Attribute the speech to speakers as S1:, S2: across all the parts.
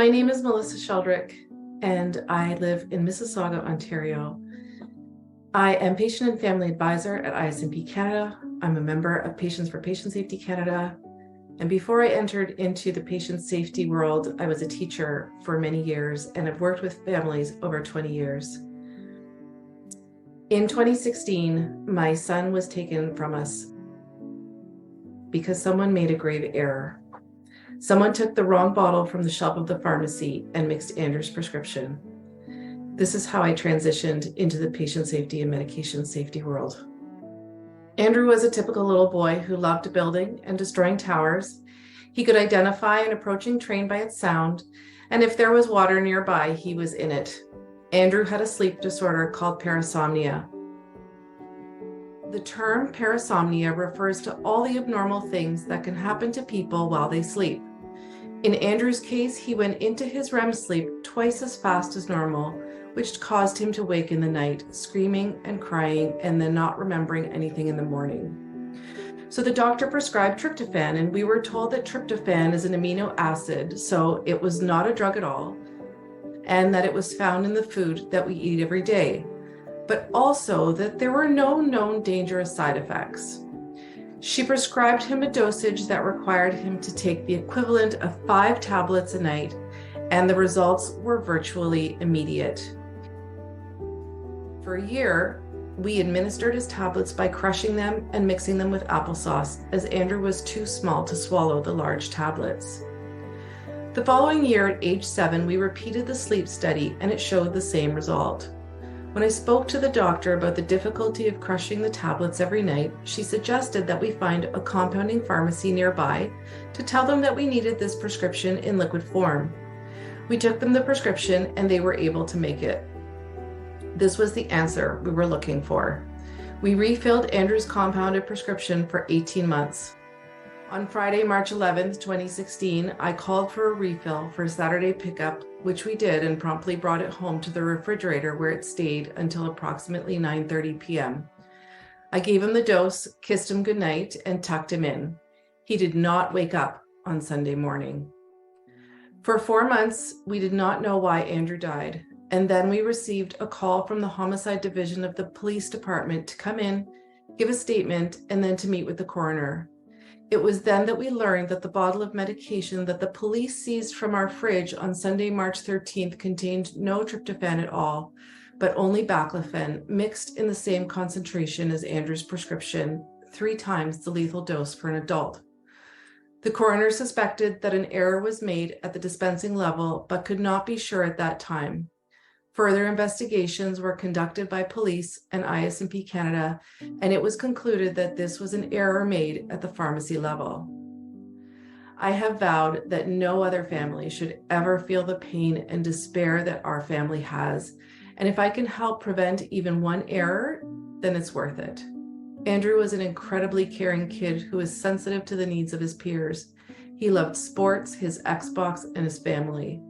S1: My name is Melissa Sheldrick, and I live in Mississauga, Ontario. I am patient and family advisor at ISNP Canada. I'm a member of Patients for Patient Safety Canada. And before I entered into the patient safety world, I was a teacher for many years and have worked with families over 20 years. In 2016, my son was taken from us because someone made a grave error. Someone took the wrong bottle from the shelf of the pharmacy and mixed Andrew's prescription. This is how I transitioned into the patient safety and medication safety world. Andrew was a typical little boy who loved building and destroying towers. He could identify an approaching train by its sound, and if there was water nearby, he was in it. Andrew had a sleep disorder called parasomnia. The term parasomnia refers to all the abnormal things that can happen to people while they sleep. In Andrew's case, he went into his REM sleep twice as fast as normal, which caused him to wake in the night, screaming and crying, and then not remembering anything in the morning. So the doctor prescribed tryptophan, and we were told that tryptophan is an amino acid, so it was not a drug at all, and that it was found in the food that we eat every day, but also that there were no known dangerous side effects. She prescribed him a dosage that required him to take the equivalent of 5 tablets a night, and the results were virtually immediate. For a year, we administered his tablets by crushing them and mixing them with applesauce, as Andrew was too small to swallow the large tablets. The following year, at age 7, we repeated the sleep study, and it showed the same result. When I spoke to the doctor about the difficulty of crushing the tablets every night, she suggested that we find a compounding pharmacy nearby to tell them that we needed this prescription in liquid form. We took them the prescription and they were able to make it. This was the answer we were looking for. We refilled Andrew's compounded prescription for 18 months. On Friday, March 11th, 2016, I called for a refill for Saturday pickup, which we did, and promptly brought it home to the refrigerator where it stayed until approximately 9:30 p.m. I gave him the dose, kissed him goodnight, and tucked him in. He did not wake up on Sunday morning. For 4 months, we did not know why Andrew died, and then we received a call from the homicide division of the police department to come in, give a statement, and then to meet with the coroner. It was then that we learned that the bottle of medication that the police seized from our fridge on Sunday, March 13th contained no tryptophan at all, but only baclofen, mixed in the same concentration as Andrew's prescription, 3 times the lethal dose for an adult. The coroner suspected that an error was made at the dispensing level, but could not be sure at that time. Further investigations were conducted by police and ISNP Canada, and it was concluded that this was an error made at the pharmacy level. I have vowed that no other family should ever feel the pain and despair that our family has, and if I can help prevent even one error, then it's worth it. Andrew was an incredibly caring kid who was sensitive to the needs of his peers. He loved sports, his Xbox, and his family.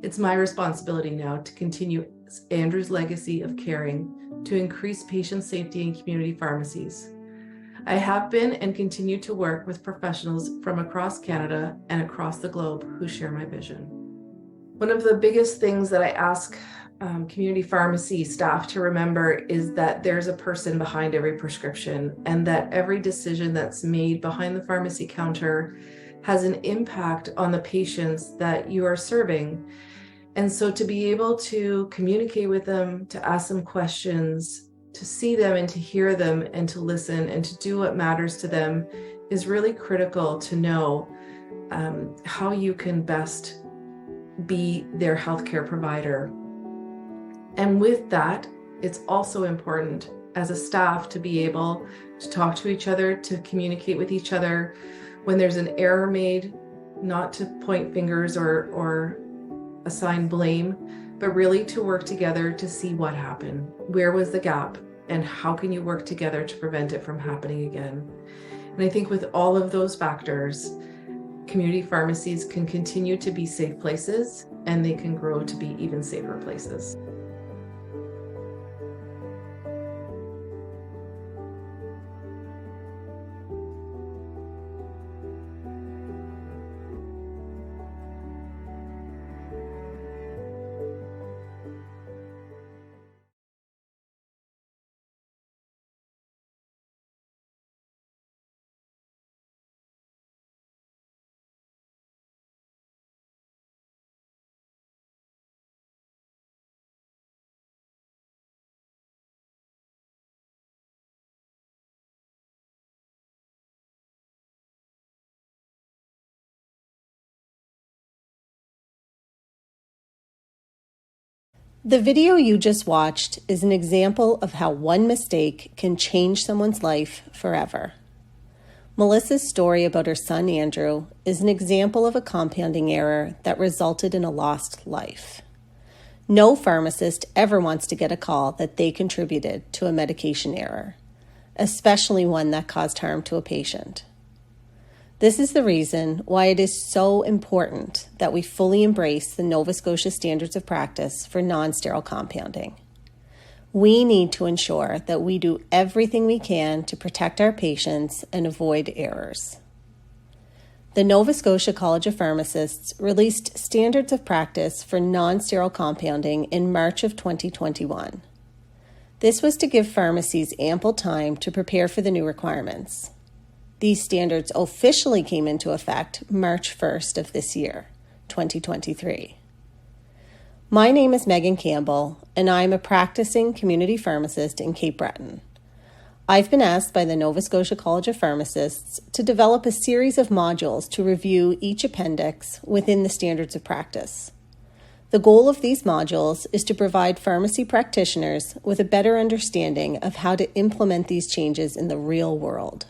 S1: It's my responsibility now to continue Andrew's legacy of caring, to increase patient safety in community pharmacies. I have been and continue to work with professionals from across Canada and across the globe who share my vision. One of the biggest things that I ask community pharmacy staff to remember is that there's a person behind every prescription, and that every decision that's made behind the pharmacy counter has an impact on the patients that you are serving. And so to be able to communicate with them, to ask them questions, to see them and to hear them and to listen and to do what matters to them is really critical to know how you can best be their healthcare provider. And with that, it's also important as a staff to be able to talk to each other, to communicate with each other. When there's an error made, not to point fingers or assign blame, but really to work together to see what happened. Where was the gap, and how can you work together to prevent it from happening again? And I think with all of those factors, community pharmacies can continue to be safe places, and they can grow to be even safer places.
S2: The video you just watched is an example of how one mistake can change someone's life forever. Melissa's story about her son Andrew is an example of a compounding error that resulted in a lost life. No pharmacist ever wants to get a call that they contributed to a medication error, especially one that caused harm to a patient. This is the reason why it is so important that we fully embrace the Nova Scotia standards of practice for non-sterile compounding. We need to ensure that we do everything we can to protect our patients and avoid errors. The Nova Scotia College of Pharmacists released standards of practice for non-sterile compounding in March of 2021. This was to give pharmacies ample time to prepare for the new requirements. These standards officially came into effect March 1st of this year, 2023. My name is Megan Campbell, and I am a practicing community pharmacist in Cape Breton. I've been asked by the Nova Scotia College of Pharmacists to develop a series of modules to review each appendix within the standards of practice. The goal of these modules is to provide pharmacy practitioners with a better understanding of how to implement these changes in the real world.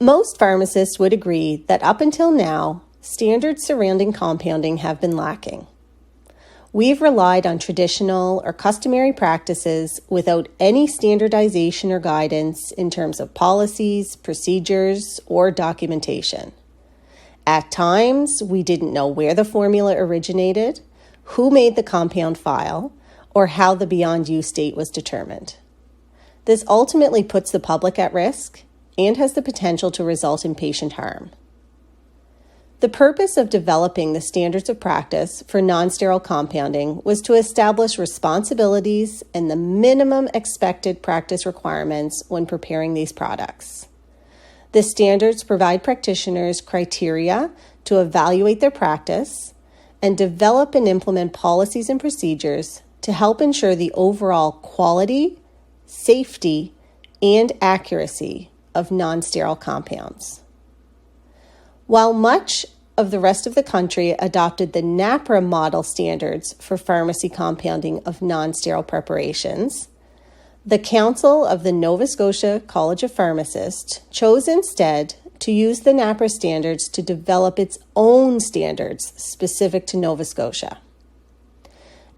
S2: Most pharmacists would agree that up until now, standards surrounding compounding have been lacking. We've relied on traditional or customary practices without any standardization or guidance in terms of policies, procedures, or documentation. At times, we didn't know where the formula originated, who made the compound file, or how the beyond use date was determined. This ultimately puts the public at risk and has the potential to result in patient harm. The purpose of developing the standards of practice for non-sterile compounding was to establish responsibilities and the minimum expected practice requirements when preparing these products. The standards provide practitioners criteria to evaluate their practice and develop and implement policies and procedures to help ensure the overall quality, safety, and accuracy of non-sterile compounds. While much of the rest of the country adopted the NAPRA model standards for pharmacy compounding of non-sterile preparations, the Council of the Nova Scotia College of Pharmacists chose instead to use the NAPRA standards to develop its own standards specific to Nova Scotia.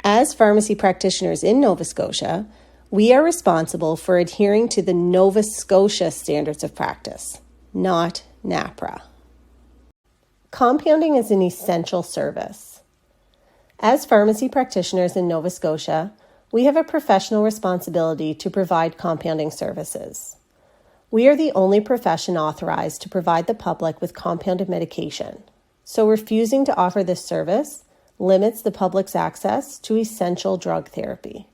S2: As pharmacy practitioners in Nova Scotia, we are responsible for adhering to the Nova Scotia standards of practice, not NAPRA. Compounding is an essential service. As pharmacy practitioners in Nova Scotia, we have a professional responsibility to provide compounding services. We are the only profession authorized to provide the public with compounded medication, so refusing to offer this service limits the public's access to essential drug therapy.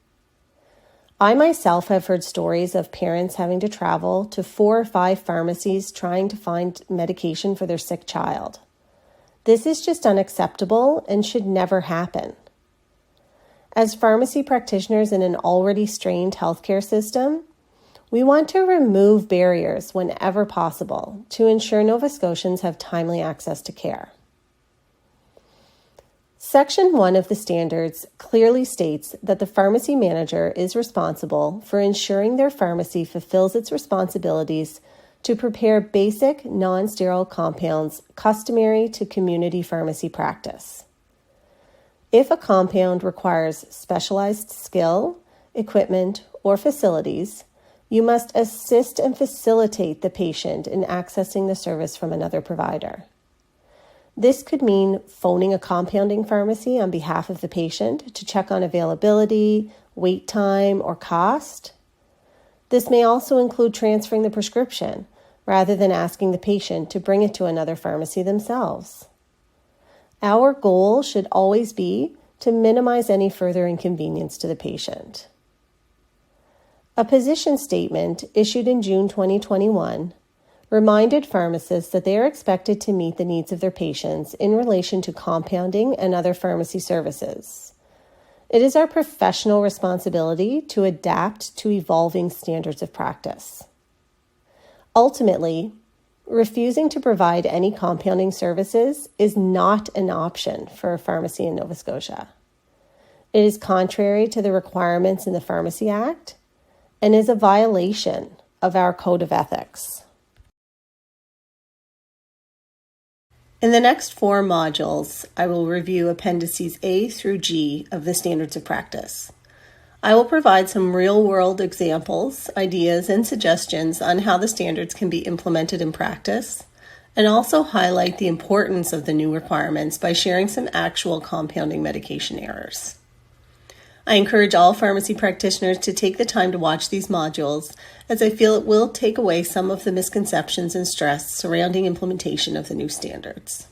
S2: I myself have heard stories of parents having to travel to 4 or 5 pharmacies trying to find medication for their sick child. This is just unacceptable and should never happen. As pharmacy practitioners in an already strained healthcare system, we want to remove barriers whenever possible to ensure Nova Scotians have timely access to care. Section 1 of the standards clearly states that the pharmacy manager is responsible for ensuring their pharmacy fulfills its responsibilities to prepare basic non-sterile compounds customary to community pharmacy practice. If a compound requires specialized skill, equipment, or facilities, you must assist and facilitate the patient in accessing the service from another provider. This could mean phoning a compounding pharmacy on behalf of the patient to check on availability, wait time, or cost. This may also include transferring the prescription rather than asking the patient to bring it to another pharmacy themselves. Our goal should always be to minimize any further inconvenience to the patient. A position statement issued in June 2021 reminded pharmacists that they are expected to meet the needs of their patients in relation to compounding and other pharmacy services. It is our professional responsibility to adapt to evolving standards of practice. Ultimately, refusing to provide any compounding services is not an option for a pharmacy in Nova Scotia. It is contrary to the requirements in the Pharmacy Act and is a violation of our Code of Ethics. In the next 4 modules, I will review Appendices A through G of the Standards of Practice. I will provide some real-world examples, ideas, and suggestions on how the standards can be implemented in practice, and also highlight the importance of the new requirements by sharing some actual compounding medication errors. I encourage all pharmacy practitioners to take the time to watch these modules, as I feel it will take away some of the misconceptions and stress surrounding implementation of the new standards.